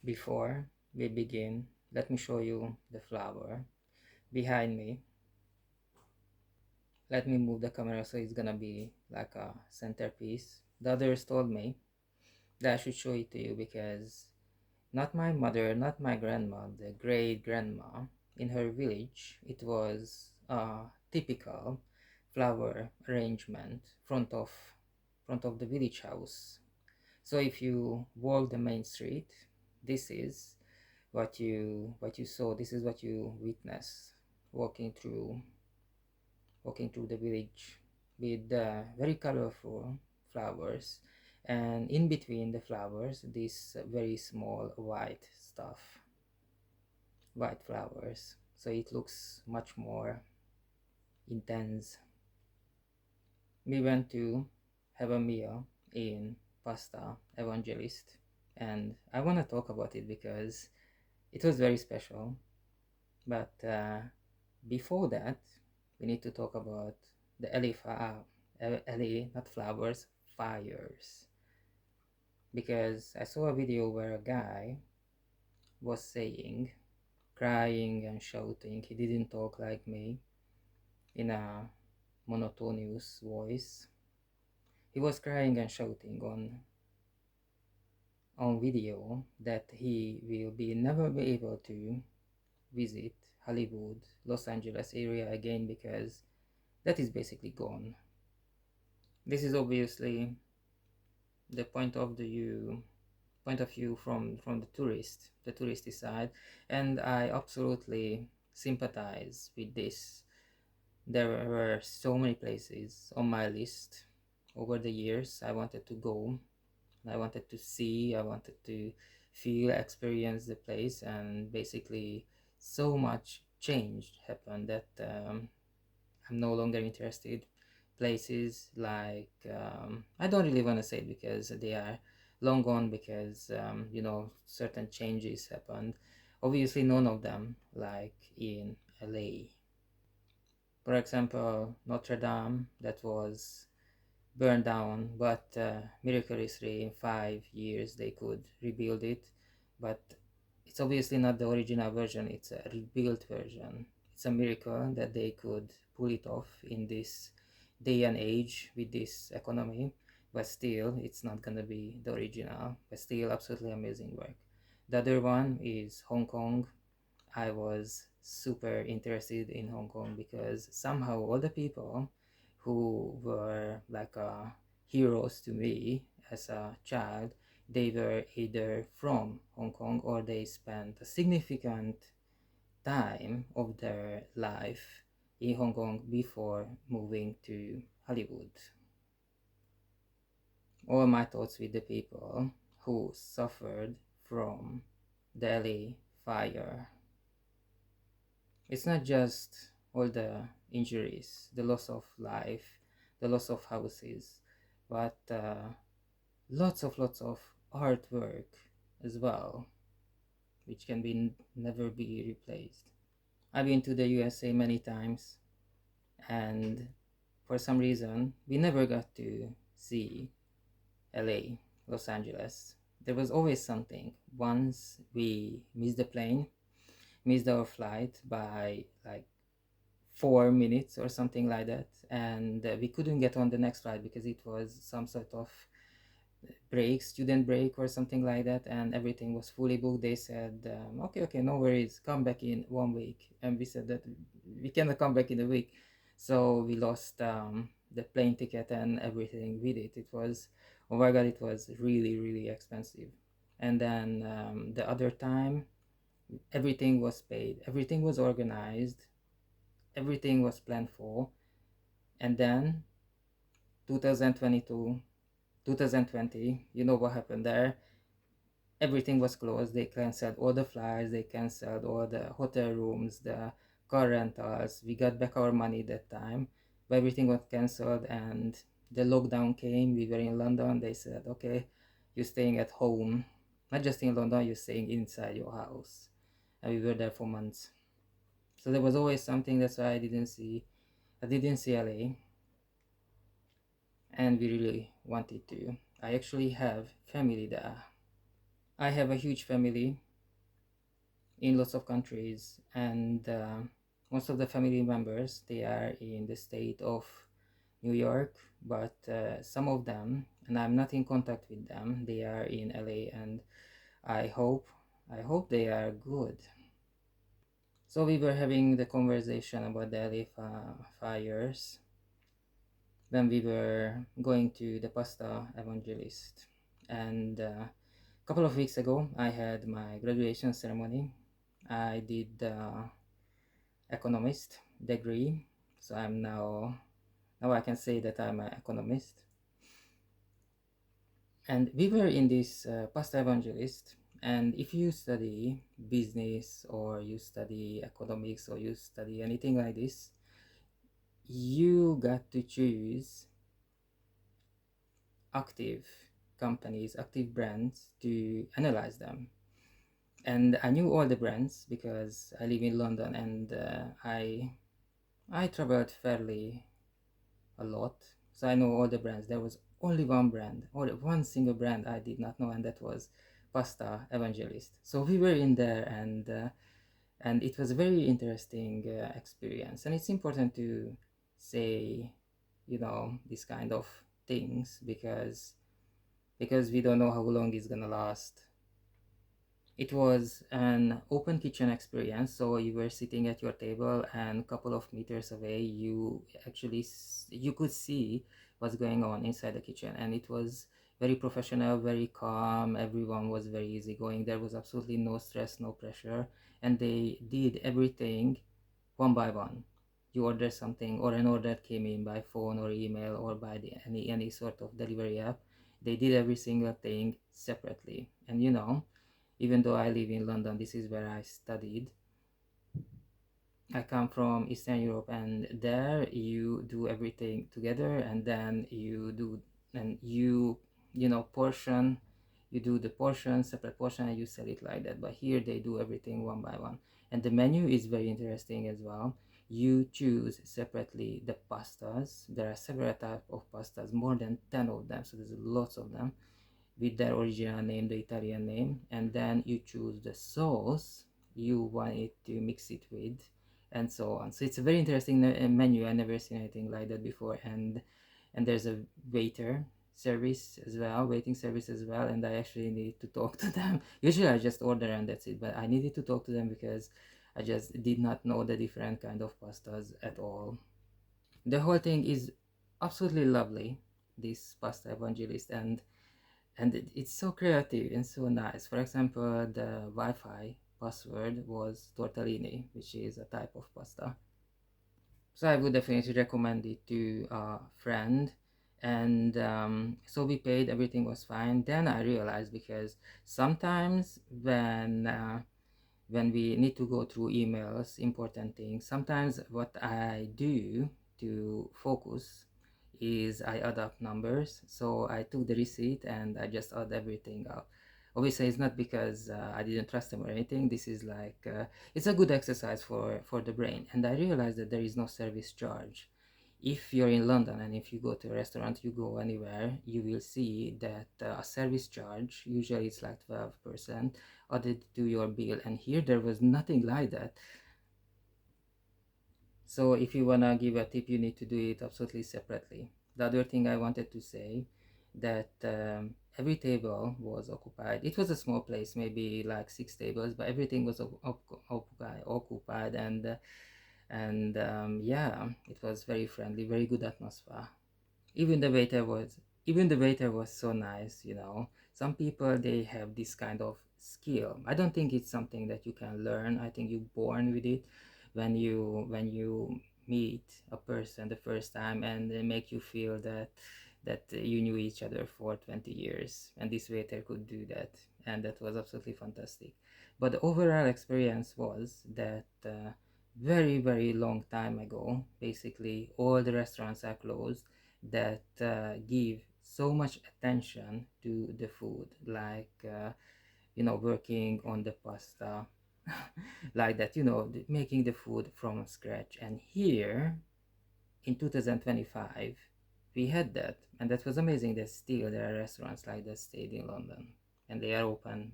Before we begin, let me show you the flower behind me. Let me move the camera so it's gonna be like a centerpiece. The others told me that I should show it to you because not my mother, not my grandma, the great grandma in her village, it was a typical flower arrangement front of the village house. So if you walk the main street, this is what you saw. This is what you witnessed walking through the village with very colorful flowers, and in between the flowers this very small white flowers, so it looks much more intense. We went to have a meal in Pasta Evangelist, and I want to talk about it because it was very special. But before that, we need to talk about the LA, not flowers, fires. Because I saw a video where a guy was saying, crying and shouting. He didn't talk like me in a monotonous voice. He was crying and shouting on video that he will be never be able to visit Hollywood, Los Angeles area again because that is basically gone. This is obviously the point of view from the touristy side, and I absolutely sympathize with this. There were so many places on my list over the years I wanted to go. I wanted to see, I wanted to feel, experience the place, and basically so much change happened that I'm no longer interested. Places like I don't really want to say it because they are long gone, because certain changes happened. Obviously, none of them like in LA. For example, Notre Dame, that was burned down, but miraculously in 5 years they could rebuild it. But it's obviously not the original version, it's a rebuilt version. It's a miracle that they could pull it off in this day and age with this economy, but still it's not gonna be the original, but still absolutely amazing work. The other one is Hong Kong. I was super interested in Hong Kong because somehow all the people who were like heroes to me as a child, they were either from Hong Kong or they spent a significant time of their life in Hong Kong before moving to Hollywood. All my thoughts with the people who suffered from the LA fire. It's not just all the injuries, the loss of life, the loss of houses, but lots of artwork as well, which can be never be replaced. I've been to the USA many times, and for some reason we never got to see LA, Los Angeles. There was always something. Once we missed the plane, missed our flight by like 4 minutes or something like that, and we couldn't get on the next flight because it was some sort of student break or something like that, and everything was fully booked. They said, okay, no worries, come back in 1 week, and we said that we cannot come back in a week. So we lost the plane ticket and everything with it. It was, oh my god, it was really really expensive. And then the other time, everything was paid, everything was organized, everything was planned for. And then 2022, 2020, you know what happened there. Everything was closed. They canceled all the flights, they canceled all the hotel rooms, the car rentals. We got back our money that time, but everything was canceled, and the lockdown came. We were in London. They said, okay, you're staying at home, not just in London, you're staying inside your house. And we were there for months. So there was always something. That's why I didn't see LA, and we really wanted to. I actually have family there. I have a huge family in lots of countries, and most of the family members, they are in the state of New York, but some of them, and I'm not in contact with them, they are in LA, and I hope I hope they are good. So we were having the conversation about the LA fires when we were going to the Pasta Evangelist, and a couple of weeks ago I had my graduation ceremony. I did economist degree, so I'm now I can say that I'm an economist. And we were in this pasta evangelist, and if you study business or you study economics or you study anything like this, you got to choose active companies, active brands, to analyze them. And I knew all the brands because I live in London, and I traveled fairly a lot, so I know all the brands. There was only one brand, or one single brand I did not know, and that was Pasta Evangelist. So we were in there, and it was a very interesting experience. And it's important to say, this kind of things, because we don't know how long it's gonna last. It was an open kitchen experience, so you were sitting at your table, and a couple of meters away, you could see what's going on inside the kitchen, and it was very professional, very calm. Everyone was very easygoing. There was absolutely no stress, no pressure, and they did everything one by one. You order something, or an order came in by phone or email or by any sort of delivery app. They did every single thing separately, and even though I live in London, this is where I studied. I come from Eastern Europe, and there you do everything together, and then portion. You do the portion, separate portion, and you sell it like that. But here they do everything one by one, and the menu is very interesting as well. You choose separately the pastas. There are several types of pastas, more than 10 of them, so there's lots of them with their original name, the Italian name, and then you choose the sauce you want it to mix it with, and so on. So it's a very interesting menu. I never seen anything like that before, and there's a waiting service as well, and I actually need to talk to them. Usually I just order and that's it, but I needed to talk to them because I just did not know the different kind of pastas at all. The whole thing is absolutely lovely, this pasta evangelist, and it's so creative and so nice. For example, the Wi-Fi password was tortellini, which is a type of pasta. So I would definitely recommend it to a friend. And so we paid, everything was fine. Then I realized, because sometimes when we need to go through emails, important things, sometimes what I do to focus is I add up numbers. So I took the receipt and I just add everything up. Obviously, it's not because I didn't trust them or anything. This is like it's a good exercise for the brain. And I realized that there is no service charge. If you're in London and if you go to a restaurant, you go anywhere, you will see that a service charge, usually it's like 12%, added to your bill. And here there was nothing like that. So if you wanna give a tip, you need to do it absolutely separately. The other thing I wanted to say, that every table was occupied. It was a small place, maybe like 6 tables, but everything was occupied, and yeah, it was very friendly, very good atmosphere. even the waiter was Even the waiter was so nice. Some people, they have this kind of skill. I don't think it's something that you can learn. I think you're born with it. When you meet a person the first time, and they make you feel that you knew each other for 20 years, and this waiter could do that, and that was absolutely fantastic. But the overall experience was that very, very long time ago, basically all the restaurants are closed that give so much attention to the food, like working on the pasta, like that, making the food from scratch. And here in 2025, we had that, and that was amazing. That still there are restaurants like that stayed in London, and they are open